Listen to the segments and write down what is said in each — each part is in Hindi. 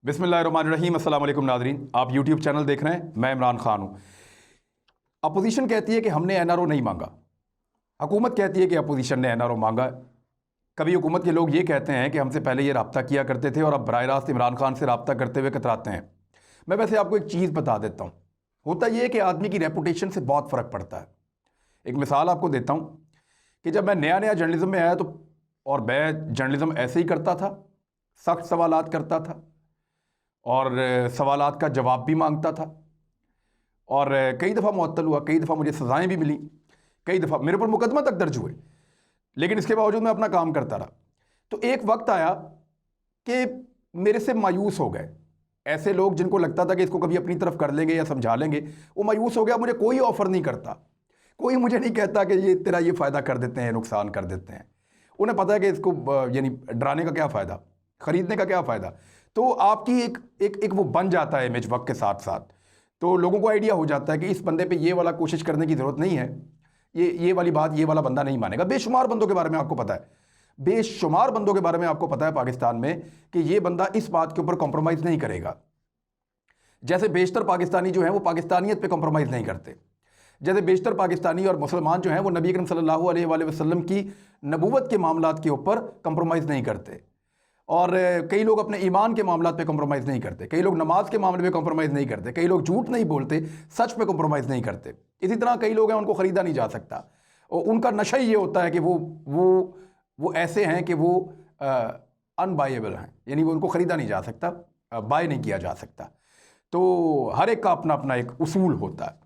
बिस्मिल्लाहिर्रहमानिर्रहीम। अस्सलाम वालेकुम नाज़रीन, आप यूट्यूब चैनल देख रहे हैं। मैं इमरान खान हूँ। अपोजिशन कहती है कि हमने एनआरओ नहीं मांगा, हुकूमत कहती है कि अपोजिशन ने एनआरओ मांगा। कभी हुकूमत के लोग ये कहते हैं कि हमसे पहले ये रब्ता किया करते थे और अब बराह रास्त इमरान खान से रब्ता करते हुए कतराते हैं। मैं वैसे आपको एक चीज़ बता देता हूँ। होता ये है कि आदमी की रेपुटेशन से बहुत फ़र्क पड़ता है। एक मिसाल आपको देता हूँ कि जब मैं नया नया जर्नलिज्म में आया तो और मैं जर्नलिज्म ऐसे ही करता था, सख्त सवालात करता था और सवालात का जवाब भी मांगता था और कई दफ़ा मुअत्तल हुआ, कई दफ़ा मुझे सज़ाएं भी मिली, कई दफ़ा मेरे ऊपर मुकदमा तक दर्ज हुए, लेकिन इसके बावजूद मैं अपना काम करता रहा। तो एक वक्त आया कि मेरे से मायूस हो गए ऐसे लोग जिनको लगता था कि इसको कभी अपनी तरफ कर लेंगे या समझा लेंगे। वो मायूस हो गया, मुझे कोई ऑफ़र नहीं करता, कोई मुझे नहीं कहता कि ये तेरा ये फ़ायदा कर देते हैं, नुकसान कर देते हैं। उन्हें पता है कि इसको यानी डराने का क्या फ़ायदा, ख़रीदने का क्या फ़ायदा। तो आपकी एक वो बन जाता है इमेज वक्त के साथ साथ। तो लोगों को आइडिया हो जाता है कि इस बंदे पे ये वाला कोशिश करने की ज़रूरत नहीं है, ये वाली बात ये वाला बंदा नहीं मानेगा। बेशुमार बंदों के बारे में आपको पता है, बेशुमार बंदों के बारे में आपको पता है पाकिस्तान में कि ये बंदा इस बात के ऊपर कॉम्प्रोमाइज़ नहीं करेगा। जैसे बेशतर पाकिस्तानी जो हैं वो पाकिस्तानियत पे कॉम्प्रोमाइज़ नहीं करते, जैसे बेशतर पाकिस्तानी और मुसलमान जो हैं वो नबी करीम सल्लल्लाहु अलैहि वसल्लम की नबूवत के मामलात के ऊपर कॉम्प्रोमाइज़ नहीं करते। और कई लोग अपने ईमान के मामलात पे कॉम्प्रोमाइज़ नहीं करते, कई लोग नमाज के मामले में कॉम्प्रोमाइज़ नहीं करते, कई लोग झूठ नहीं बोलते, सच पे कॉम्प्रोमाइज़ नहीं करते। इसी तरह कई लोग हैं उनको ख़रीदा नहीं जा सकता और उनका नशा ही ये होता है कि वो ऐसे हैं कि वो अनबायेबल हैं, यानी वो उनको ख़रीदा नहीं जा सकता, बाय नहीं किया जा सकता। तो हर एक का अपना अपना एक उसूल होता है।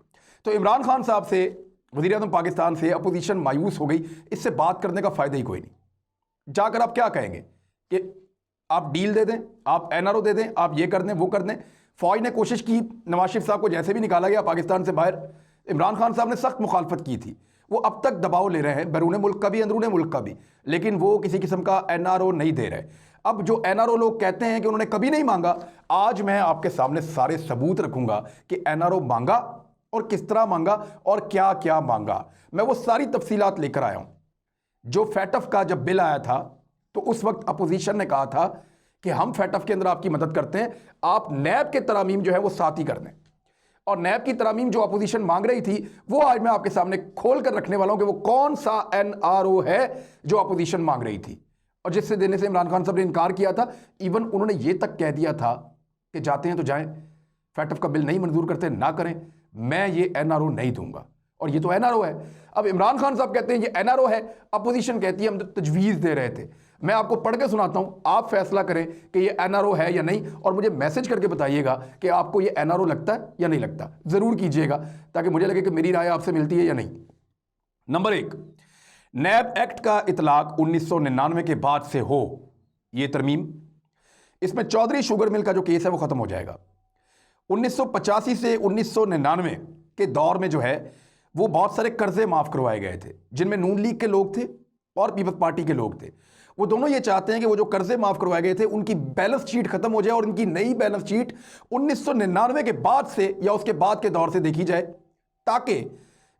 तो इमरान खान साहब से, वज़ीर-ए-आज़म पाकिस्तान से अपोजिशन मायूस हो गई। इससे बात करने का फ़ायदा ही कोई नहीं। जाकर आप क्या कहेंगे कि आप डील दे दें, आप एनआरओ दे दें, आप ये कर दें, वो कर दें। फ़ौज ने कोशिश की, नवाज शरीफ साहब को जैसे भी निकाला गया पाकिस्तान से बाहर, इमरान खान साहब ने सख्त मुखालफत की थी। वो अब तक दबाव ले रहे हैं, बैरून मुल्क का भी, अंदरून मुल्क का भी, लेकिन वो किसी किस्म का एनआरओ नहीं दे रहे। अब जो एनआरओ लोग कहते हैं कि उन्होंने कभी नहीं मांगा, आज मैं आपके सामने सारे सबूत रखूंगा कि एनआरओ मांगा और किस तरह मांगा और क्या क्या मांगा। मैं वो सारी तफसीलात लेकर आया हूं। जो फैटफ का जब बिल आया था तो उस वक्त अपोजिशन ने कहा था कि हम फैटफ के अंदर आपकी मदद करते हैं, आप नैब के तरामीम जो है वो साथ ही कर दें। और नैब की तरामीम जो अपोजिशन मांग रही थी वो आज मैं आपके सामने खोल कर रखने वाला हूं कि वो कौन सा एनआरओ है जो अपोजिशन मांग रही थी और जिससे देने से इमरान खान साहब ने इनकार किया था। इवन उन्होंने ये तक कह दिया था कि जाते हैं तो जाएं, फैटफ का बिल नहीं मंजूर करते ना करें, मैं ये एनआरओ नहीं दूंगा। और ये तो एनआरओ है। अब इमरान खान साहब कहते हैं ये एनआरओ है, अपोजिशन कहती है हम तो तजवीज़ दे रहे थे। मैं आपको पढ़ के सुनाता हूं, आप फैसला करें कि ये एनआरओ है या नहीं, और मुझे मैसेज करके बताइएगा कि आपको ये एनआरओ लगता है या नहीं लगता। ज़रूर कीजिएगा ताकि मुझे लगे कि मेरी राय आपसे मिलती है या नहीं। नंबर 1, नैब एक्ट का इतलाक 1999 के बाद से हो, ये तरमीम, इसमें चौधरी शुगर मिल का जो केस है वो ख़त्म हो जाएगा। 1985 से 1999 के दौर में जो है वो बहुत सारे कर्जे माफ़ करवाए गए थे, जिनमें नून लीग के लोग थे और पीपल्स पार्टी के लोग थे। वो दोनों ये चाहते हैं कि वो जो कर्जे माफ़ करवाए गए थे उनकी बैलेंस शीट ख़त्म हो जाए और उनकी नई बैलेंस शीट 1999 के बाद से या उसके बाद के दौर से देखी जाए, ताकि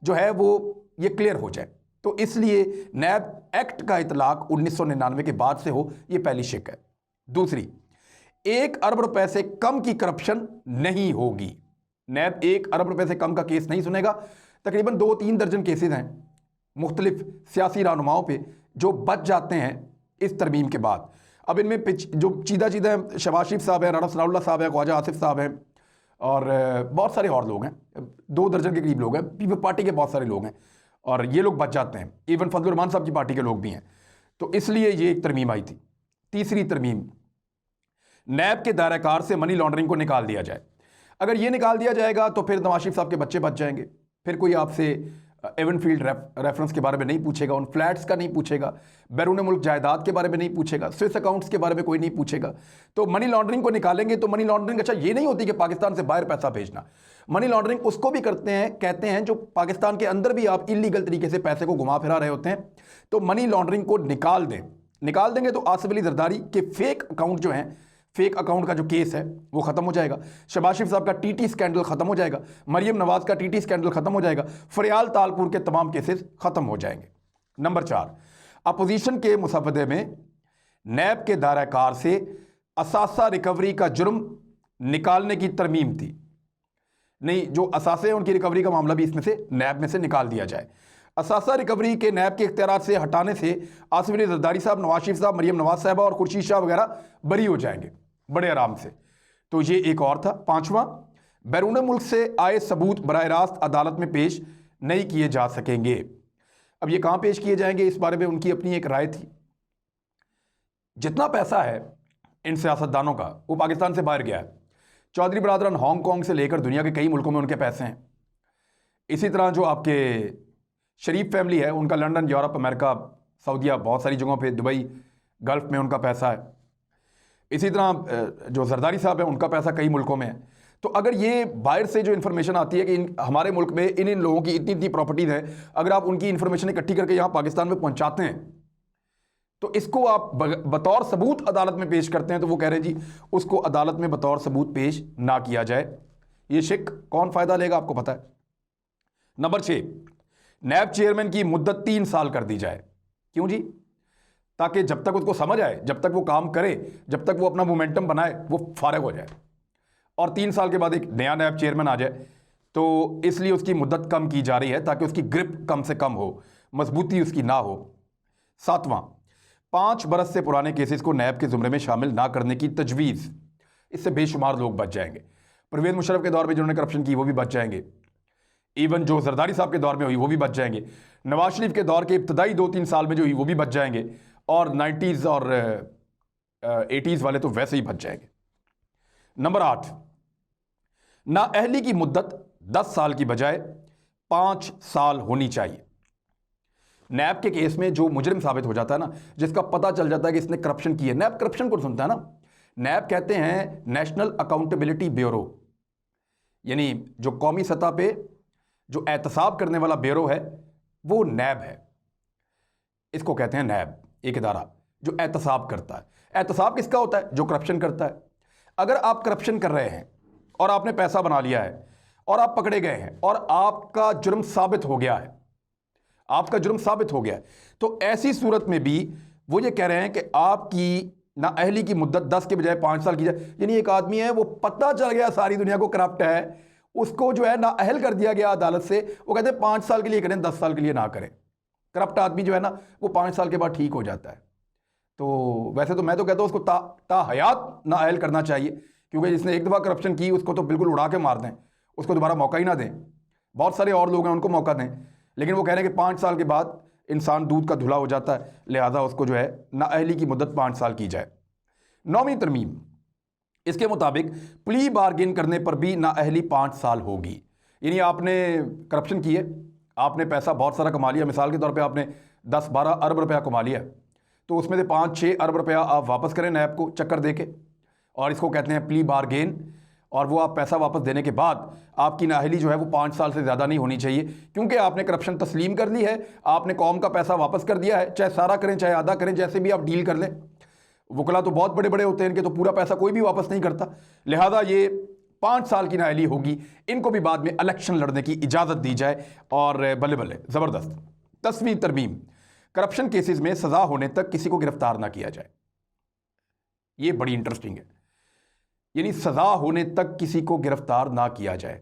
जो है वो ये क्लियर हो जाए। तो इसलिए नैब एक्ट का इतलाक 1999 के बाद से हो, ये पहली शिक है। दूसरी, 1 अरब रुपए से कम की करप्शन नहीं होगी। नैब 1 अरब रुपए से कम का केस नहीं सुनेगा। तकरीबन 2-3 दर्जन केसेस हैं मुख्तलिफ सियासी रहनुमाओं पे जो बच जाते हैं इस तरमीम के बाद। अब इनमें जो चीदा शहबाज शरीफ साहब हैं, राना सनाउल्लाह साहब हैं, ख्वाजा आसिफ साहब हैं और बहुत सारे और लोग हैं, 2 दर्जन के करीब लोग हैं, पीपल्स पार्टी के बहुत सारे लोग हैं और ये लोग बच जाते हैं। इवन फजलुर रहमान साहब की पार्टी के लोग भी हैं। तो इसलिए ये एक तरमीम आई थी। तीसरी तरमीम, नैब के दायरा कार से मनी लॉन्ड्रिंग को निकाल दिया जाए। अगर ये निकाल दिया जाएगा तो फिर नवाज शरीफ साहब के बच्चे बच जाएंगे। फिर कोई आपसे एवन फील्ड रेफरेंस के बारे में नहीं पूछेगा, उन फ्लैट्स का नहीं पूछेगा, बैरून मुल्क जायदाद के बारे में नहीं पूछेगा, स्विस अकाउंट्स के बारे में कोई नहीं पूछेगा। तो मनी लॉन्ड्रिंग को निकालेंगे तो मनी लॉन्ड्रिंग अच्छा ये नहीं होती कि पाकिस्तान से बाहर पैसा भेजना। मनी लॉन्ड्रिंग उसको भी करते हैं, कहते हैं जो पाकिस्तान के अंदर भी आप इलीगल तरीके से पैसे को घुमा फिरा रहे होते हैं। तो मनी लॉन्ड्रिंग को निकाल देंगे तो आसिफ अली जरदारी के फेक अकाउंट जो हैं, फेक अकाउंट का जो केस है वो खत्म हो जाएगा। शहबाज शरीफ साहब का टीटी स्कैंडल खत्म हो जाएगा, मरियम नवाज का टीटी स्कैंडल खत्म हो जाएगा, फरियाल तालपुर के तमाम केसेस खत्म हो जाएंगे। नंबर 4, अपोजिशन के मुसवदे में नैब के दायरा कार से असासा रिकवरी का जुर्म निकालने की तरमीम थी। नहीं, जो असासे हैं उनकी रिकवरी का मामला भी इसमें से नैब में से निकाल दिया जाए। असासा रिकवरी के नैब के इख्तियार से हटाने से आसिफ अली जरदारी साहब, नवाज शरीफ साहब, मरियम नवाज साहबा और खुर्शीद शाह वगैरह बरी हो जाएंगे बड़े आराम से। तो ये एक और था। पांचवा, बैरून मुल्क से आए सबूत बराह रास्त अदालत में पेश नहीं किए जा सकेंगे। अब ये कहाँ पेश किए जाएंगे, इस बारे में उनकी अपनी एक राय थी। जितना पैसा है इन सियासतदानों का वो पाकिस्तान से बाहर गया है। चौधरी बरादरन हांगकांग से लेकर दुनिया के कई मुल्कों में उनके पैसे हैं। इसी तरह जो आपके शरीफ फैमिली है उनका लंदन, यूरोप, अमेरिका, सऊदीया, बहुत सारी जगहों पे, दुबई, गल्फ में उनका पैसा है। इसी तरह जो जरदारी साहब है उनका पैसा कई मुल्कों में है। तो अगर ये बाहर से जो इन्फॉर्मेशन आती है कि हमारे मुल्क में इन लोगों की इतनी इतनी प्रॉपर्टीज़ हैं, अगर आप उनकी इन्फॉर्मेशन इकट्ठी करके यहाँ पाकिस्तान में पहुँचाते हैं तो इसको आप बतौर सबूत अदालत में पेश करते हैं, तो वो कह रहे हैं जी उसको अदालत में बतौर सबूत पेश ना किया जाए। ये शिक कौन फ़ायदा लेगा, आपको पता है। नंबर 6, नैब चेयरमैन की मुद्दत 3 साल कर दी जाए। क्यों जी? ताकि जब तक उसको समझ आए, जब तक वो काम करे, जब तक वो अपना मोमेंटम बनाए, वो फारग हो जाए और 3 साल के बाद एक नया नैब चेयरमैन आ जाए। तो इसलिए उसकी मुद्दत कम की जा रही है ताकि उसकी ग्रिप कम से कम हो, मजबूती उसकी ना हो। 7वां, 5 बरस से पुराने केसेस को नैब के जुमरे में शामिल ना करने की तजवीज़। इससे बेशुमार लोग बच जाएंगे। परवेज़ मुशर्रफ के दौर में जिन्होंने करप्शन की वो भी बच जाएंगे। इवन जो जरदारी साहब के दौर में हुई वो भी बच जाएंगे। नवाज शरीफ के दौर के इब्तदाई 2-3 साल में जो हुई वो भी बच जाएंगे। और 90s और 80s वाले तो वैसे ही बच जाएंगे। नंबर 8, नाअहली की मुद्दत 10 साल की बजाय 5 साल होनी चाहिए। नैब के केस में जो मुजरिम साबित हो जाता है ना, जिसका पता चल जाता है कि इसने करप्शन की है, नैब करप्शन को सुनता है ना। नैब कहते हैं नेशनल अकाउंटेबिलिटी ब्यूरो, यानी जो कौमी सतह पे जो एहतसाब करने वाला ब्यूरो है वो नैब है। इसको कहते हैं नैब, एक इदारा जो एहतसाब करता है। एहतसाब किसका होता है? जो करप्शन करता है। अगर आप करप्शन कर रहे हैं और आपने पैसा बना लिया है और आप पकड़े गए हैं और आपका जुर्म साबित हो गया है, आपका जुर्म साबित हो गया है, तो ऐसी सूरत में भी वो ये कह रहे हैं कि आपकी नाअहली की मुद्दत 10 के बजाय 5 साल की जाए। यानी एक आदमी है, वो पता चल गया सारी दुनिया को करप्ट है, उसको जो है नाअहल कर दिया गया अदालत से। वो कहते हैं 5 साल के लिए करें, 10 साल के लिए ना करें। करप्ट आदमी जो है ना वो 5 साल के बाद ठीक हो जाता है। तो वैसे तो मैं तो कहता हूँ उसको ता हयात नाअहल करना चाहिए, क्योंकि जिसने एक दफ़ा करप्शन की उसको तो बिल्कुल उड़ा के मार दें, उसको दोबारा मौका ही ना दें। बहुत सारे और लोग हैं उनको मौका दें, लेकिन वो कह रहे हैं कि 5 साल के बाद इंसान दूध का धुला हो जाता है, लिहाजा उसको जो है नाअहली की मुद्दत 5 साल की जाए। 9वीं तरमीम, इसके मुताबिक प्ली बार्गेन करने पर भी नाअहली 5 साल होगी। यानी आपने करप्शन की है, आपने पैसा बहुत सारा कमा लिया, मिसाल के तौर पे आपने 10-12 अरब रुपया कमा लिया, तो उसमें से 5-6 अरब रुपया आप वापस करें नैब को चक्कर दे के, और इसको कहते हैं प्ली बार्गेन। और वो आप पैसा वापस देने के बाद आपकी नाअहली जो है वो 5 साल से ज़्यादा नहीं होनी चाहिए, क्योंकि आपने करप्शन तस्लीम कर ली है, आपने कौम का पैसा वापस कर दिया है। चाहे सारा करें चाहे आधा करें, जैसे भी आप डील कर लें। वकला तो बहुत बड़े बड़े होते हैं, इनके तो पूरा पैसा कोई भी वापस नहीं करता। लिहाजा ये 5 साल की नाअहली होगी। इनको भी बाद में इलेक्शन लड़ने की इजाज़त दी जाए और बल्ले बल्ले ज़बरदस्त। 10वीं तरमीम, करप्शन केसेस में सज़ा होने तक किसी को गिरफ्तार ना किया जाए। ये बड़ी इंटरेस्टिंग है, यानी सज़ा होने तक किसी को गिरफ्तार ना किया जाए।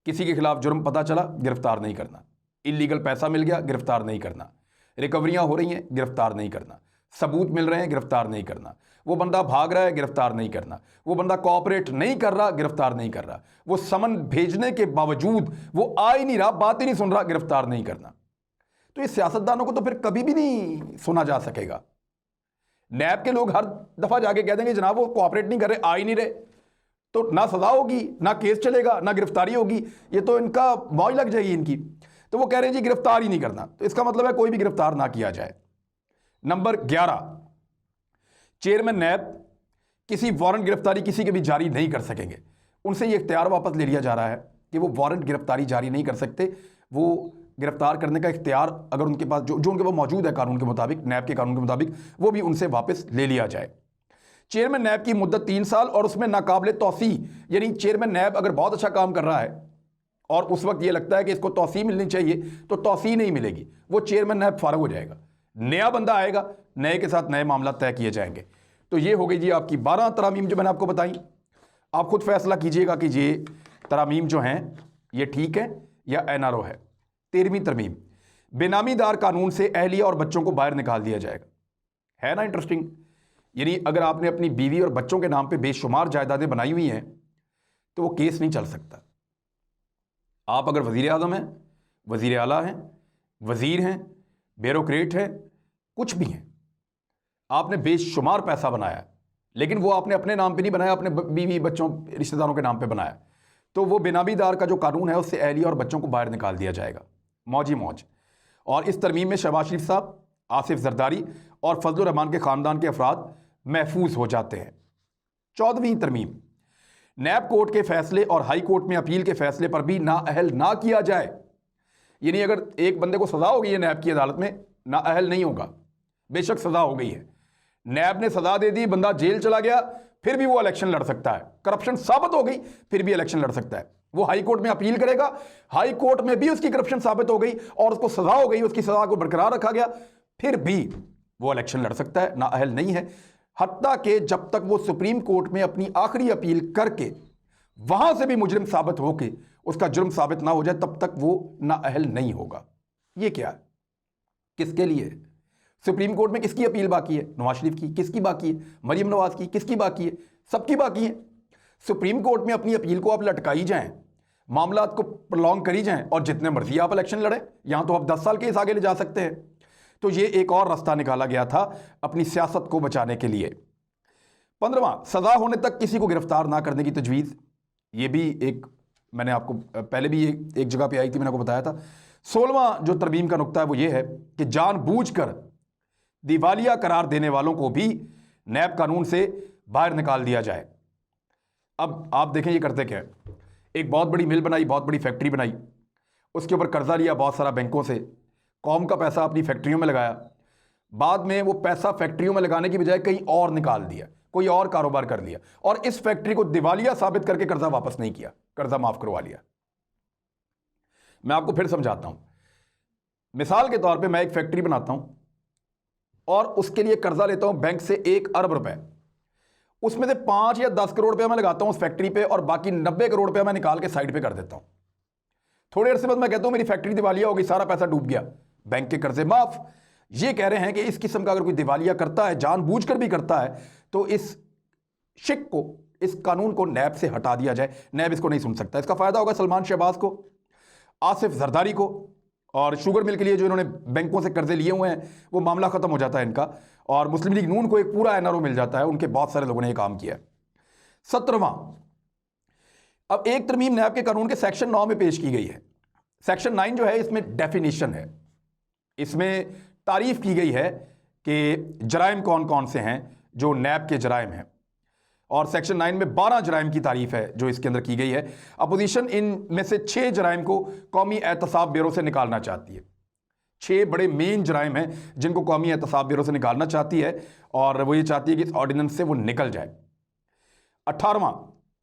किसी के खिलाफ जुर्म पता चला, गिरफ्तार नहीं करना। इलीगल पैसा मिल गया, गिरफ्तार नहीं करना। रिकवरियां हो रही हैं, गिरफ्तार नहीं करना। सबूत मिल रहे हैं, गिरफ्तार नहीं करना। वो बंदा भाग रहा है, गिरफ्तार नहीं करना। वो बंदा कोऑपरेट नहीं कर रहा, गिरफ्तार नहीं कर रहा। वो समन भेजने के बावजूद वो आ ही नहीं रहा, बात ही नहीं सुन रहा, गिरफ्तार नहीं करना। तो ये सियासतदानों को तो फिर कभी भी नहीं सुना जा सकेगा। नैब के लोग हर दफा जाके कह देंगे जनाब वो कोऑपरेट नहीं कर रहे, आ ही नहीं रहे, तो ना सजा होगी, ना केस चलेगा, ना गिरफ्तारी होगी। ये तो इनका मौज लग जाएगी इनकी। तो वो कह रहे हैं जी गिरफ्तार ही नहीं करना, तो इसका मतलब है कोई भी गिरफ्तार ना किया जाए। नंबर 11, चेयरमैन नैब किसी वारंट गिरफ्तारी किसी के भी जारी नहीं कर सकेंगे। उनसे ये इख्तियार वापस ले लिया जा रहा है कि वो वारंट गिरफ्तारी जारी नहीं कर सकते। वो गिरफ्तार करने का इख्तियार अगर उनके पास जो उनके पास मौजूद है कानून के मुताबिक, नैब के कानून के मुताबिक, वो भी उनसे वापस ले लिया जाए। चेयरमैन नैब की मुद्दत 3 साल और उसमें नाकाबिले तौसी, यानी चेयरमैन नैब अगर बहुत अच्छा काम कर रहा है और उस वक्त ये लगता है कि इसको तौसी मिलनी चाहिए, तो तौसी नहीं मिलेगी, वो चेयरमैन नैब फारग हो जाएगा। नया बंदा आएगा, नए के साथ नए मामला तय किए जाएंगे। तो ये हो गई जी आपकी 12 तरामीम जो मैंने आपको बताई। आप खुद फैसला कीजिएगा कि ये तरामीम जो हैं ये ठीक है या एनआरओ है। 13वीं तरमीम, बेनामीदार कानून से अहलिया और बच्चों को बाहर निकाल दिया जाएगा। है ना इंटरेस्टिंग। यानी अगर आपने अपनी बीवी और बच्चों के नाम पे बेशुमार जायदादें बनाई हुई हैं तो वो केस नहीं चल सकता। आप अगर वजीर आज़म हैं, वजीर आला हैं, वजीर हैं, ब्यूरोक्रेट हैं, कुछ भी हैं, आपने बेशुमार पैसा बनाया लेकिन वो आपने अपने नाम पे नहीं बनाया, अपने बीवी बच्चों रिश्तेदारों के नाम पे बनाया, तो वो बेनामीदार का जो कानून है उससे अहलिया और बच्चों को बाहर निकाल दिया जाएगा। मौज ही मौज। और इस तरमीम में शहबाज शरीफ साहब, आसिफ जरदारी और फजलुर रहमान के ख़ानदान के अफराद महफूज हो जाते हैं। 14वीं तरमीम, नैब कोर्ट के फैसले और हाई कोर्ट में अपील के फैसले पर भी नाअहल ना किया जाए। यानी अगर एक बंदे को सजा हो गई है नैब की अदालत में, नाअहल नहीं होगा। बेशक सजा हो गई है, नैब ने सजा दे दी, बंदा जेल चला गया, फिर भी वो इलेक्शन लड़ सकता है। करप्शन साबित हो गई, फिर भी इलेक्शन लड़ सकता है। वो हाई कोर्ट में अपील करेगा, हाई कोर्ट में भी उसकी करप्शन साबित हो गई और उसको सजा हो गई, उसकी सजा को बरकरार रखा गया, फिर भी वो इलेक्शन लड़ सकता है, नाअहल नहीं है। हत्ता कि जब तक वो सुप्रीम कोर्ट में अपनी आखिरी अपील करके वहां से भी मुजरिम साबित होके उसका जुर्म साबित ना हो जाए, तब तक वो नाअहल नहीं होगा। ये क्या है, किसके लिए? सुप्रीम कोर्ट में किसकी अपील बाकी है? नवाज शरीफ की। किसकी बाकी है? मरियम नवाज की। किसकी बाकी है? सबकी बाकी है। सुप्रीम कोर्ट में अपनी अपील को आप लटकाई जाएं, मामला को प्रोलॉन्ग करी जाएं और जितने मर्जी आप इलेक्शन लड़ें। यहां तो आप 10 साल केस आगे ले जा सकते हैं। तो ये एक और रास्ता निकाला गया था अपनी सियासत को बचाने के लिए। 15वां, सजा होने तक किसी को गिरफ्तार ना करने की तजवीज़। ये भी एक, मैंने आपको पहले भी एक जगह पे आई थी, मैंने आपको बताया था। 16वां जो तरमीम का नुक्ता है वो ये है कि जानबूझकर दिवालिया करार देने वालों को भी नैब कानून से बाहर निकाल दिया जाए। अब आप देखें ये करते क्या है, एक बहुत बड़ी मिल बनाई, बहुत बड़ी फैक्ट्री बनाई, उसके ऊपर कर्जा लिया बहुत सारा बैंकों से, कौम का पैसा अपनी फैक्ट्रियों में लगाया, बाद में वो पैसा फैक्ट्रियों में लगाने की बजाय कहीं और निकाल दिया, कोई और कारोबार कर लिया और इस फैक्ट्री को दिवालिया साबित करके कर्जा वापस नहीं किया, कर्जा माफ करवा लिया। मैं आपको फिर समझाता हूं। मिसाल के तौर पे मैं एक फैक्ट्री बनाता हूं और उसके लिए कर्जा लेता हूं बैंक से 1 अरब रुपए, उसमें से 5 या 10 करोड़ रुपया मैं लगाता हूं उस फैक्ट्री पे और बाकी 90 करोड़ रुपया मैं निकाल के साइड पे कर देता हूं। थोड़ी देर से बाद मैं कहता हूं मेरी फैक्ट्री दिवालिया हो गई, सारा पैसा डूब गया, बैंक के कर्जे माफ। ये कह रहे हैं कि इस किस्म का अगर कोई दिवालिया करता है, जानबूझकर भी करता है, तो इस शिक को, इस कानून को नैब से हटा दिया जाए। नैब इसको नहीं सुन सकता। इसका फायदा होगा सलमान शहबाज को, आसिफ जरदारी को, और शुगर मिल के लिए जो इन्होंने बैंकों से कर्जे लिए हुए हैं वो मामला खत्म हो जाता है इनका, और मुस्लिम लीग नून को एक पूरा एनआरओ मिल जाता है। उनके बहुत सारे लोगों ने ये काम किया है। 17वां, अब एक तरमीम नैब के कानून के सेक्शन 9 में पेश की गई है। सेक्शन 9 जो है इसमें डेफिनेशन है, इसमें तारीफ की गई है कि जराइम कौन कौन से हैं जो नैब के जराइम हैं, और सेक्शन 9 में 12 जराइम की तारीफ है जो इसके अंदर की गई है। अपोजिशन इन में से 6 जराइम को कौमी एहतसाब ब्यूरो से निकालना चाहती है। 6 बड़े मेन जराइम हैं जिनको कौमी एहतसाब ब्यूरो से निकालना चाहती है और वो ये चाहती है कि इस ऑर्डिनेंस से वो निकल जाए। 18वां,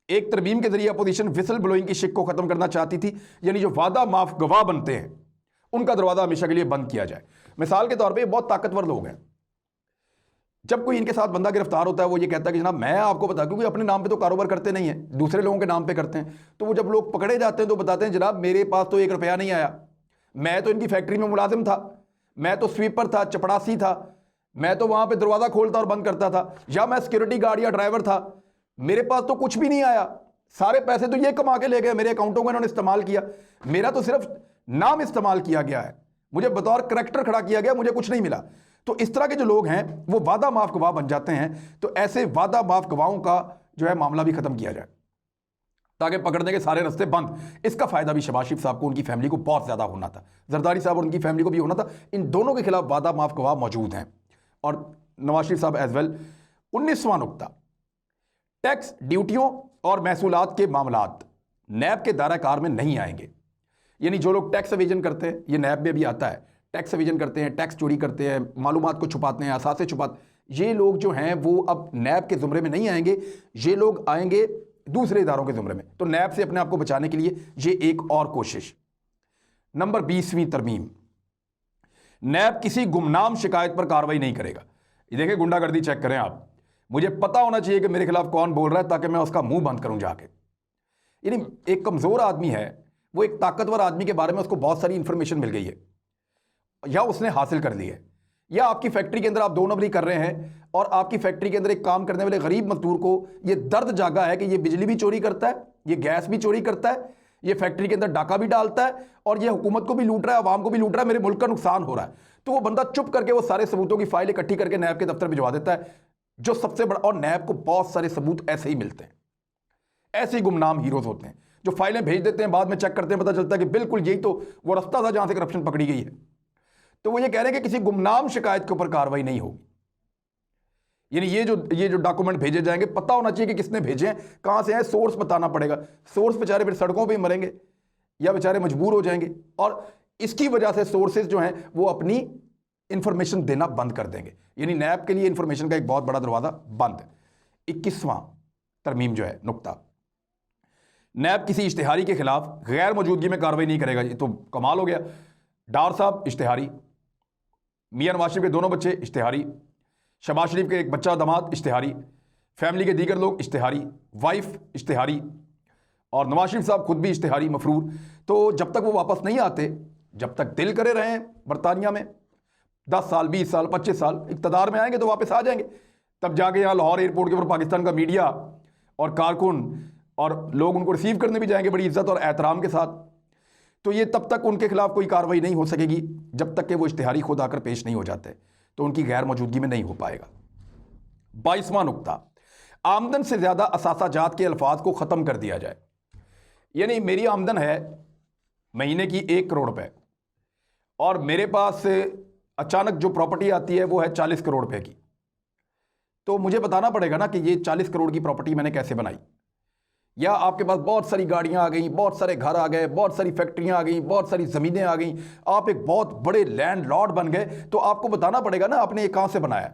एक तरमीम के जरिए अपोजिशन विसल ब्लोइंग की शिक को खत्म करना चाहती थी, यानी जो वादा माफ गवाह बनते हैं उनका दरवाजा हमेशा के लिए बंद किया जाए। मिसाल के तौर पे बहुत ताकतवर लोग हैं, जब कोई इनके साथ बंदा गिरफ्तार होता है वो ये कहता है कि जनाब मैं आपको बता, क्योंकि अपने नाम पे तो कारोबार करते नहीं है, दूसरे लोगों के नाम पे करते हैं, तो वो जब लोग पकड़े जाते हैं तो बताते हैं जनाब मेरे पास तो 1 रुपया नहीं आया, मैं तो इनकी फैक्ट्री में मुलाजिम था, मैं तो स्वीपर था, चपड़ासी था, मैं तो वहां पर दरवाजा खोलता और बंद करता था, या मैं सिक्योरिटी गार्ड या ड्राइवर था, मेरे पास तो कुछ भी नहीं आया, सारे पैसे तो ये कमा के ले गए, मेरे अकाउंटों को इन्होंने इस्तेमाल किया, मेरा तो सिर्फ नाम इस्तेमाल किया गया है, मुझे बतौर करैक्टर खड़ा किया गया, मुझे कुछ नहीं मिला। तो इस तरह के जो लोग हैं वो वादा माफ गवाह बन जाते हैं। तो ऐसे वादा माफ गवाहों का जो है मामला भी खत्म किया जाए ताकि पकड़ने के सारे रास्ते बंद। इसका फायदा भी शहबाज शरीफ साहब को, उनकी फैमिली को बहुत ज्यादा होना था, जरदारी साहब और उनकी फैमिली को भी होना था। इन दोनों के खिलाफ वादा माफ गवाह मौजूद हैं और नवाज शरीफ साहब एज वेल। 19वां नुक्ता, टैक्स ड्यूटियों और महसूलात के मामलात नैब के दायरा कार में नहीं आएंगे। यानी जो लोग टैक्स एविजन करते हैं, ये नैब में भी आता है, टैक्स एविजन करते हैं, टैक्स चोरी करते हैं, मालूमात को छुपाते हैं, असासे छुपाते, ये लोग जो हैं वो अब नैब के ज़ुमरे में नहीं आएंगे, ये लोग आएंगे दूसरे इदारों के ज़ुमरे में। तो नैब से अपने आप को बचाने के लिए ये एक और कोशिश। नंबर 20वीं तरमीम, नैब किसी गुमनाम शिकायत पर कार्रवाई नहीं करेगा। ये देखें, गुंडागर्दी चेक करें आप, मुझे पता होना चाहिए कि मेरे खिलाफ कौन बोल रहा है, ताकि मैं उसका मुंह बंद करूं जाके। यानी एक कमज़ोर आदमी है, वो एक ताकतवर आदमी के बारे में उसको बहुत सारी इंफॉर्मेशन मिल गई है या उसने हासिल कर ली है, या आपकी फैक्ट्री के अंदर आप 2 नंबरी कर रहे हैं और आपकी फैक्ट्री के अंदर एक काम करने वाले गरीब मजदूर को ये दर्द जागा है कि ये बिजली भी चोरी करता है, ये गैस भी चोरी करता है, ये फैक्ट्री के अंदर डाका भी डालता है और ये हुकूमत को भी लूट रहा है, आवाम को भी लूट रहा है, मेरे मुल्क का नुकसान हो रहा है। तो वो बंदा चुप करके वो सारे सबूतों की फाइल इकट्ठी करके नैब के दफ्तर भिजवा देता है, जो सबसे बड़ा। और नैब को बहुत सारे सबूत ऐसे ही मिलते हैं, ऐसे ही गुमनाम हीरोज होते हैं जो फाइलें भेज देते हैं, बाद में चेक करते हैं, पता चलता है कि बिल्कुल यही तो वो रास्ता था जहां से करप्शन पकड़ी गई है। तो वो ये कह रहे हैं कि किसी गुमनाम शिकायत के ऊपर कार्रवाई नहीं होगी। यानी ये जो डॉक्यूमेंट भेजे जाएंगे, पता होना चाहिए कि किसने भेजे हैं, कहां से हैं, सोर्स बताना पड़ेगा। सोर्स बेचारे फिर सड़कों पे ही मरेंगे या बेचारे मजबूर हो जाएंगे, और इसकी वजह से सोर्सेज जो हैं वो अपनी इंफॉर्मेशन देना बंद कर देंगे। यानी नैब के लिए इंफॉर्मेशन का एक बहुत बड़ा दरवाजा बंद है। 21वां तरमीम जो है नुक्ता, नैब किसी इश्तिहारी के खिलाफ गैर मौजूदगी में कार्रवाई नहीं करेगा। ये तो कमाल हो गया। डार साहब इश्तिहारी, मियां नवाज शरीफ के दोनों बच्चे इश्तिहारी, शहबाज शरीफ के एक बच्चा दामाद इश्तिहारी, फैमिली के दीगर लोग इश्तिहारी, वाइफ इश्तिहारी, और नवाज शरीफ साहब खुद भी इश्तिहारी मफरूर। तो जब तक वो वापस नहीं आते, जब तक दिल करे रहें बरतानिया में, 10 साल 20 साल 25 साल, इक़्तिदार में आएंगे तो वापस आ जाएंगे, तब जाके यहाँ लाहौर एयरपोर्ट के ऊपर पाकिस्तान का मीडिया और कारकुन और लोग उनको रिसीव करने भी जाएंगे बड़ी इज्जत और एहतराम के साथ। तो ये तब तक उनके खिलाफ कोई कार्रवाई नहीं हो सकेगी जब तक कि वो इश्तिहारी खुद आकर पेश नहीं हो जाते, तो उनकी गैर मौजूदगी में नहीं हो पाएगा। 22वां नुक्ता, आमदन से ज़्यादा असासाजात के अल्फाज को ख़त्म कर दिया जाए। यानी मेरी आमदन है महीने की 1 करोड़ रुपए और मेरे पास अचानक जो प्रॉपर्टी आती है वो है 40 करोड़ रुपए की, तो मुझे बताना पड़ेगा ना कि ये 40 करोड़ की प्रॉपर्टी मैंने कैसे बनाई। या आपके पास बहुत सारी गाड़ियां आ गई, बहुत सारे घर आ गए, बहुत सारी फैक्ट्रियां आ गई, बहुत सारी ज़मीनें आ गई, आप एक बहुत बड़े लैंड लॉर्ड बन गए, तो आपको बताना पड़ेगा ना आपने ये कहाँ से बनाया।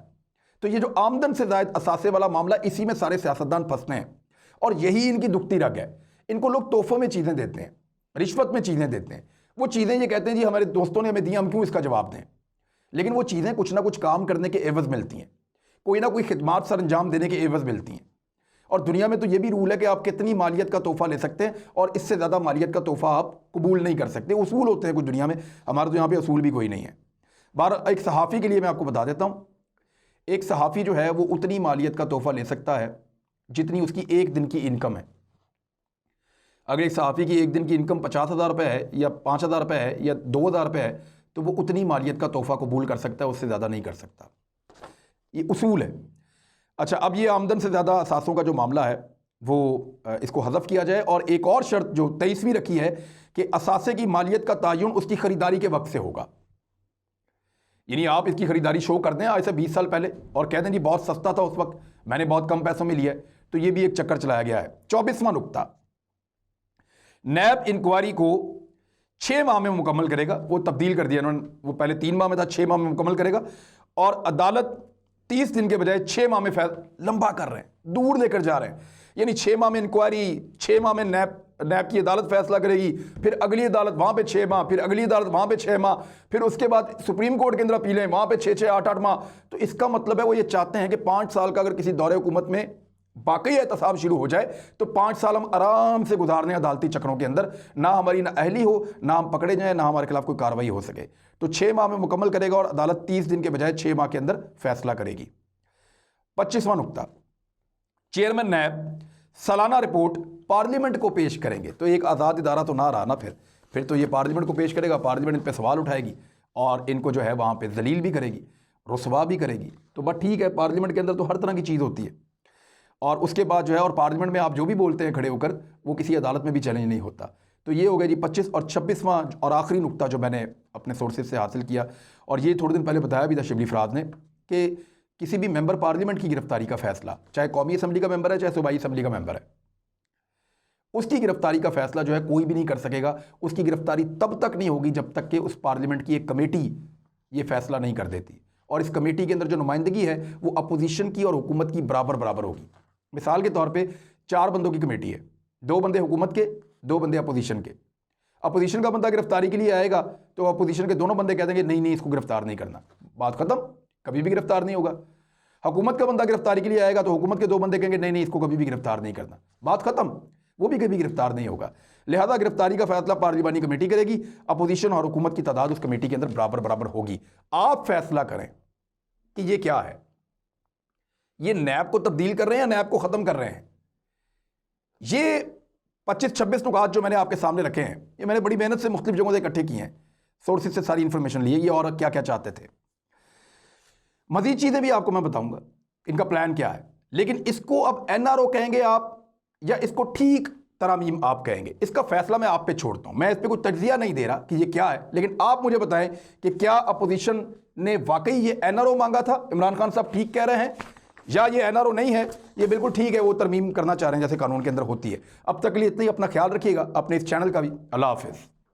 तो ये जो आमदन से ज़ायद असासे वाला मामला, इसी में सारे सियासतदान फंसते हैं और यही इनकी दुखती रग है। इनको लोग तोहफों में चीज़ें देते हैं, रिश्वत में चीज़ें देते हैं, वो चीज़ें ये कहते हैं जी हमारे दोस्तों ने हमें दी, हम क्यों इसका जवाब दें। लेकिन वो चीज़ें कुछ ना कुछ काम करने के एवज़ मिलती हैं, कोई ना कोई खिदमात सर अंजाम देने के एवज़ मिलती हैं। और दुनिया में तो ये भी रूल है कि आप कितनी मालियत का तोहफा ले सकते हैं और इससे ज़्यादा मालियत का तोहफा आप कबूल नहीं कर सकते। उसूल होते हैं कुछ दुनिया में, हमारे तो यहाँ पे उसूल भी कोई नहीं है। बार एक सहाफ़ी के लिए मैं आपको बता देता हूँ, एक सहाफ़ी जो है वो उतनी मालियत का तोहफा ले सकता है जितनी उसकी एक दिन की इनकम है। अगर एक सहाफ़ी की एक दिन की इनकम 50,000 रुपये है या 5,000 रुपये है या 2,000 रुपये है, तो वो उतनी मालियत का तोहफा कबूल कर सकता है, उससे ज़्यादा नहीं कर सकता। ये उसूल है। अच्छा, अब ये आमदन से ज़्यादा असासों का जो मामला है वो इसको हज़फ किया जाए, और एक और शर्त जो 23वीं रखी है कि असासे की मालियत का तयन उसकी ख़रीदारी के वक्त से होगा। यानी आप इसकी ख़रीदारी शो कर दें आज से 20 साल पहले और कह दें जी बहुत सस्ता था उस वक्त, मैंने बहुत कम पैसों में लिया है, तो ये भी एक चक्कर चलाया गया है। 24वां नुक्ता, नैब इंक्वायरी को 6 माह में मुकम्मल करेगा। वो तब्दील कर दिया इन्होंने, वो पहले 3 माह में था, 6 माह में मुकम्मल करेगा। और अदालत 30 दिन के बजाय 6 माह में लंबा कर रहे हैं, दूर लेकर जा रहे हैं। यानी 6 माह में इंक्वायरी, 6 माह में नैब की अदालत फैसला करेगी, फिर अगली अदालत वहाँ पे 6 माह, फिर अगली अदालत वहाँ पे 6 माह, फिर उसके बाद सुप्रीम कोर्ट के अंदर अपीलें, वहाँ पे 6-6 8-8 माह। तो इसका मतलब है वो ये चाहते हैं कि 5 साल का अगर किसी दौरे हुकूमत में बाकी एहतसाब शुरू हो जाए तो 5 साल हम आराम से गुजारने अदालती चक्रों के अंदर, ना हमारी ना अहली हो, ना हम पकड़े जाएं, ना हमारे खिलाफ कोई कार्रवाई हो सके। तो 6 माह में मुकम्मल करेगा और अदालत 30 दिन के बजाय 6 माह के अंदर फैसला करेगी। 25वां नुक्ता, चेयरमैन नैब सालाना रिपोर्ट पार्लियामेंट को पेश करेंगे। तो एक आज़ाद इदारा तो ना रहा ना, फिर तो ये पार्लियामेंट को पेश करेगा, पार्लियामेंट इन पर सवाल उठाएगी और इनको जो है वहाँ पे जलील भी करेगी, रुसवा भी करेगी। तो बस ठीक है, पार्लियामेंट के अंदर तो हर तरह की चीज़ होती है। और उसके बाद जो है, और पार्लियामेंट में आप जो भी बोलते हैं खड़े होकर, वो किसी अदालत में भी चैलेंज नहीं होता। तो ये हो गया जी 25 और 26वां और आखिरी नुक्ता जो मैंने अपने सोर्सेज से हासिल किया, और ये थोड़े दिन पहले बताया भी था शिबली फराज ने, कि किसी भी मेंबर पार्लियामेंट की गिरफ्तारी का फैसला, चाहे कौमी असम्बली का मेंबर है चाहे सूबाई असम्बली का मेंबर है, उसकी गिरफ्तारी का फैसला जो है कोई भी नहीं कर सकेगा। उसकी गिरफ्तारी तब तक नहीं होगी जब तक कि उस पार्लियामेंट की एक कमेटी ये फैसला नहीं कर देती, और इस कमेटी के अंदर जो नुमाइंदगी है वो अपोजिशन की और हुकूमत की बराबर बराबर होगी। मिसाल के तौर पे 4 बंदों की कमेटी है, 2 बंदे हुकूमत के, 2 बंदे अपोजिशन के। अपोजिशन का बंदा गिरफ्तारी के लिए आएगा तो अपोजिशन के दोनों बंदे कह देंगे नहीं नहीं, इसको गिरफ्तार नहीं करना, बात खत्म, कभी भी गिरफ्तार नहीं होगा। हुकूमत का बंदा गिरफ्तारी के लिए आएगा तो हुकूमत के 2 बंदे कहेंगे नहीं नहीं इसको कभी भी गिरफ्तार नहीं करना, बात खत्म, वो भी कभी गिरफ्तार नहीं होगा। लिहाजा गिरफ्तारी का फैसला पार्लिमानी कमेटी करेगी, अपोजिशन और हुकूमत की तादाद उस कमेटी के अंदर बराबर बराबर होगी। आप फैसला करें कि ये क्या है, ये नैब को तब्दील कर रहे हैं या नैब को ख़त्म कर रहे हैं। ये 25-26 नुकात जो मैंने आपके सामने रखे हैं, ये मैंने बड़ी मेहनत से मुख्तलिफ जगहों से इकट्ठे किए हैं, सोर्सेज से सारी इंफॉर्मेशन ली है, ये और क्या क्या चाहते थे। मजीद चीज़ें भी आपको मैं बताऊंगा इनका प्लान क्या है, लेकिन इसको अब एनआरओ कहेंगे आप या इसको ठीक तरामीम आप कहेंगे, इसका फैसला मैं आप पे छोड़ता हूं। मैं इस पे कोई तज्जिया नहीं दे रहा कि ये क्या है, लेकिन आप मुझे बताएं कि क्या अपोजिशन ने वाकई ये एनआरओ मांगा था, इमरान खान साहब ठीक कह रहे हैं, या ये एनआरओ नहीं है, ये बिल्कुल ठीक है, वो तरमीम करना चाह रहे हैं जैसे कानून के अंदर होती है। अब तक के लिए इतना ही, अपना ख्याल रखिएगा, अपने इस चैनल का भी। अल्लाह हाफिज़।